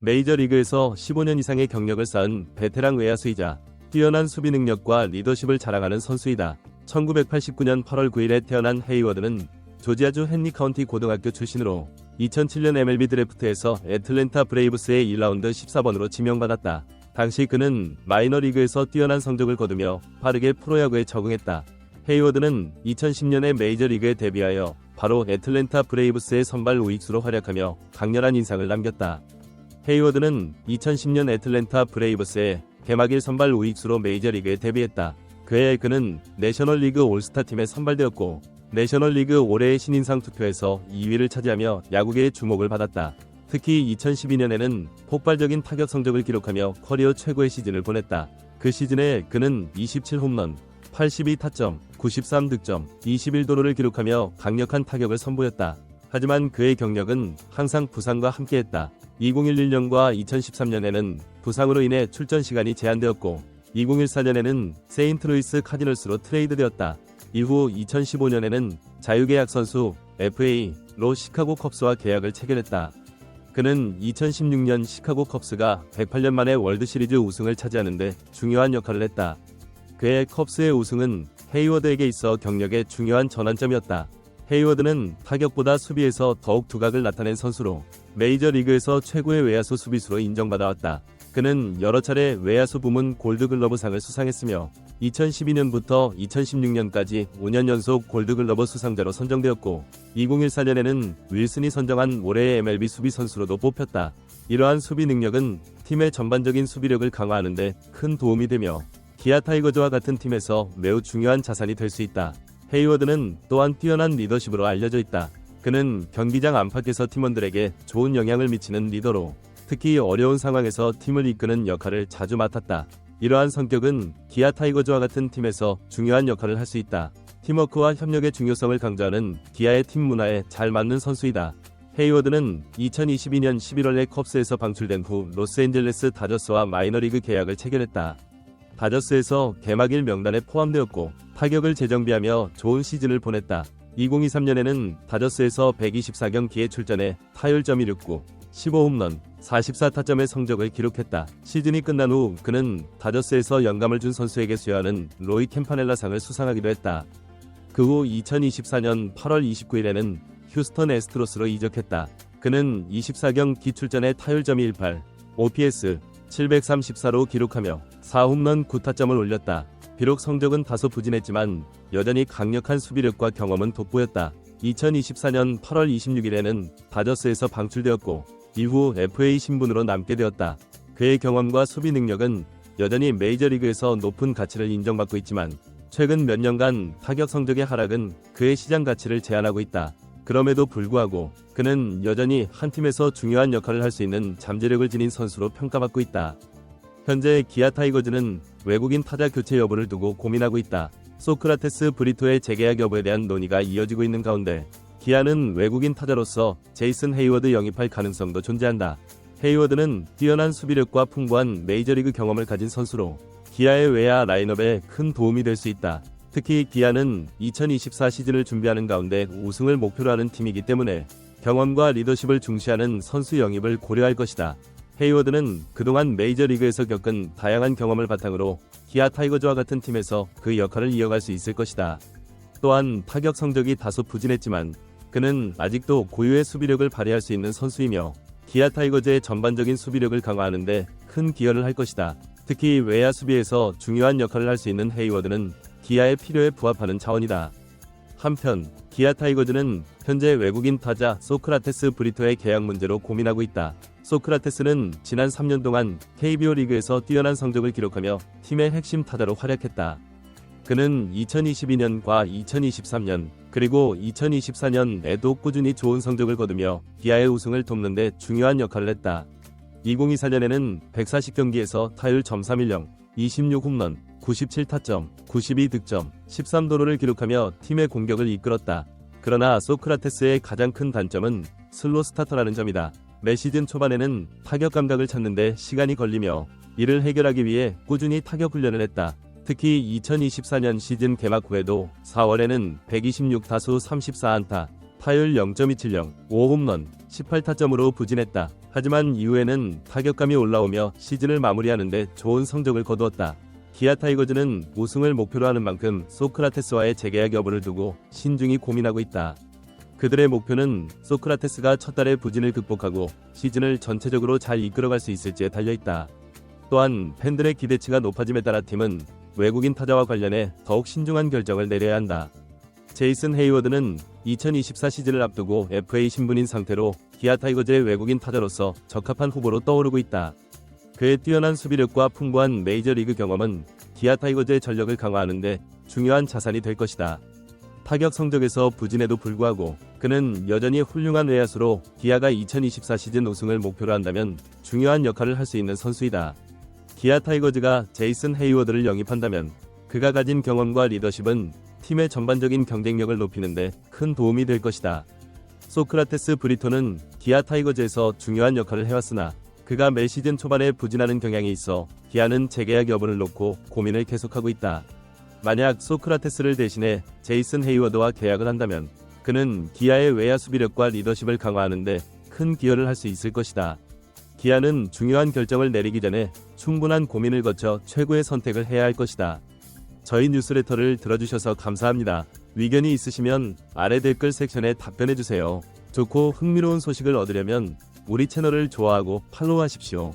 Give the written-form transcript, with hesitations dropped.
메이저리그에서 15년 이상의 경력을 쌓은 베테랑 외야수이자 뛰어난 수비 능력과 리더십을 자랑하는 선수이다. 1989년 8월 9일에 태어난 헤이워드는 조지아주 헨리 카운티 고등학교 출신으로 2007년 MLB 드래프트에서 애틀랜타 브레이브스의 1라운드 14번으로 지명받았다. 당시 그는 마이너리그에서 뛰어난 성적을 거두며 빠르게 프로야구에 적응했다. 헤이워드는 2010년에 메이저리그에 데뷔하여 바로 애틀랜타 브레이브스의 선발 우익수로 활약하며 강렬한 인상을 남겼다. 헤이워드는 2010년 애틀랜타 브레이브스의 개막일 선발 우익수로 메이저리그에 데뷔했다. 그해 그는 내셔널리그 올스타팀에 선발되었고 내셔널리그 올해의 신인상 투표에서 2위를 차지하며 야구계의 주목을 받았다. 특히 2012년에는 폭발적인 타격 성적을 기록하며 커리어 최고의 시즌을 보냈다. 그 시즌에 그는 27홈런, 82타점, 93득점, 21도루를 기록하며 강력한 타격을 선보였다. 하지만 그의 경력은 항상 부상과 함께했다. 2011년과 2013년에는 부상으로 인해 출전 시간이 제한되었고 2014년에는 세인트루이스 카디널스로 트레이드되었다. 이후 2015년에는 자유계약 선수 FA로 시카고 컵스와 계약을 체결했다. 그는 2016년 시카고 컵스가 108년 만에 월드시리즈 우승을 차지하는 데 중요한 역할을 했다. 그의 컵스의 우승은 헤이워드에게 있어 경력의 중요한 전환점이었다. 헤이워드는 타격보다 수비에서 더욱 두각을 나타낸 선수로 메이저리그에서 최고의 외야수 수비수로 인정받아왔다. 그는 여러 차례 외야수 부문 골드글러브상을 수상했으며 2012년부터 2016년까지 5년 연속 골드글러브 수상자로 선정되었고 2014년에는 윌슨이 선정한 올해의 MLB 수비 선수로도 뽑혔다. 이러한 수비 능력은 팀의 전반적인 수비력을 강화하는 데 큰 도움이 되며 기아 타이거즈와 같은 팀에서 매우 중요한 자산이 될 수 있다. 헤이워드는 또한 뛰어난 리더십으로 알려져 있다. 그는 경기장 안팎에서 팀원들에게 좋은 영향을 미치는 리더로 특히 어려운 상황에서 팀을 이끄는 역할을 자주 맡았다. 이러한 성격은 기아 타이거즈와 같은 팀에서 중요한 역할을 할 수 있다. 팀워크와 협력의 중요성을 강조하는 기아의 팀 문화에 잘 맞는 선수이다. 헤이워드는 2022년 11월에 컵스에서 방출된 후 로스앤젤레스 다저스와 마이너리그 계약을 체결했다. 다저스에서 개막일 명단에 포함되었고 타격을 재정비하며 좋은 시즌을 보냈다. 2023년에는 다저스에서 124경기에 출전해 타율점이 6구, 15홈런, 44타점의 성적을 기록했다. 시즌이 끝난 후 그는 다저스에서 영감을 준 선수에게 수여하는 로이 캠파넬라상을 수상하기도 했다. 그 후 2024년 8월 29일에는 휴스턴 애스트로스로 이적했다. 그는 24경기 출전에 타율점이 18, OPS 734로 기록하며 4홈런 9타점을 올렸다. 비록 성적은 다소 부진했지만 여전히 강력한 수비력과 경험은 돋보였다. 2024년 8월 26일에는 다저스에서 방출되었고 이후 FA 신분으로 남게 되었다. 그의 경험과 수비 능력은 여전히 메이저리그에서 높은 가치를 인정받고 있지만 최근 몇 년간 타격 성적의 하락은 그의 시장 가치를 제한하고 있다. 그럼에도 불구하고 그는 여전히 한 팀에서 중요한 역할을 할 수 있는 잠재력을 지닌 선수로 평가받고 있다. 현재 기아 타이거즈는 외국인 타자 교체 여부를 두고 고민하고 있다. 소크라테스 브리토의 재계약 여부에 대한 논의가 이어지고 있는 가운데 기아는 외국인 타자로서 제이슨 헤이워드 영입할 가능성도 존재한다. 헤이워드는 뛰어난 수비력과 풍부한 메이저리그 경험을 가진 선수로 기아의 외야 라인업에 큰 도움이 될 수 있다. 특히 기아는 2024 시즌을 준비하는 가운데 우승을 목표로 하는 팀이기 때문에 경험과 리더십을 중시하는 선수 영입을 고려할 것이다. 헤이워드는 그동안 메이저리그에서 겪은 다양한 경험을 바탕으로 기아 타이거즈와 같은 팀에서 그 역할을 이어갈 수 있을 것이다. 또한 타격 성적이 다소 부진했지만 그는 아직도 고유의 수비력을 발휘할 수 있는 선수이며 기아 타이거즈의 전반적인 수비력을 강화하는 데 큰 기여를 할 것이다. 특히 외야 수비에서 중요한 역할을 할 수 있는 헤이워드는 기아의 필요에 부합하는 자원이다. 한편 기아 타이거즈는 현재 외국인 타자 소크라테스 브리토의 계약 문제로 고민하고 있다. 소크라테스는 지난 3년 동안 KBO 리그에서 뛰어난 성적을 기록하며 팀의 핵심 타자로 활약했다. 그는 2022년과 2023년 그리고 2024년에도 꾸준히 좋은 성적을 거두며 기아의 우승을 돕는 데 중요한 역할을 했다. 2024년에는 140경기에서 타율 .310, 26홈런, 97타점, 92득점, 13도루를 기록하며 팀의 공격을 이끌었다. 그러나 소크라테스의 가장 큰 단점은 슬로 스타터라는 점이다. 매 시즌 초반에는 타격 감각을 찾는 데 시간이 걸리며 이를 해결하기 위해 꾸준히 타격 훈련을 했다. 특히 2024년 시즌 개막 후에도 4월에는 126타수 34안타, 타율 0.270, 5홈런, 18타점으로 부진했다. 하지만 이후에는 타격감이 올라오며 시즌을 마무리하는데 좋은 성적을 거두었다. 기아 타이거즈는 우승을 목표로 하는 만큼 소크라테스와의 재계약 여부를 두고 신중히 고민하고 있다. 그들의 목표는 소크라테스가 첫 달의 부진을 극복하고 시즌을 전체적으로 잘 이끌어갈 수 있을지에 달려있다. 또한 팬들의 기대치가 높아짐에 따라 팀은 외국인 타자와 관련해 더욱 신중한 결정을 내려야 한다. 제이슨 헤이워드는 2024 시즌을 앞두고 FA 신분인 상태로 기아 타이거즈의 외국인 타자로서 적합한 후보로 떠오르고 있다. 그의 뛰어난 수비력과 풍부한 메이저리그 경험은 기아 타이거즈의 전력을 강화하는 데 중요한 자산이 될 것이다. 타격 성적에서 부진에도 불구하고 그는 여전히 훌륭한 외야수로 기아가 2024 시즌 우승을 목표로 한다면 중요한 역할을 할 수 있는 선수이다. 기아 타이거즈가 제이슨 헤이워드를 영입한다면 그가 가진 경험과 리더십은 팀의 전반적인 경쟁력을 높이는 데 큰 도움이 될 것이다. 소크라테스 브리토는 기아 타이거즈에서 중요한 역할을 해왔으나 그가 매 시즌 초반에 부진하는 경향이 있어 기아는 재계약 여부를 놓고 고민을 계속하고 있다. 만약 소크라테스를 대신해 제이슨 헤이워드와 계약을 한다면 그는 기아의 외야 수비력과 리더십을 강화하는 데 큰 기여를 할 수 있을 것이다. 기아는 중요한 결정을 내리기 전에 충분한 고민을 거쳐 최고의 선택을 해야 할 것이다. 저희 뉴스레터를 들어주셔서 감사합니다. 의견이 있으시면 아래 댓글 섹션에 답변해주세요. 좋고 흥미로운 소식을 얻으려면 우리 채널을 좋아하고 팔로우하십시오.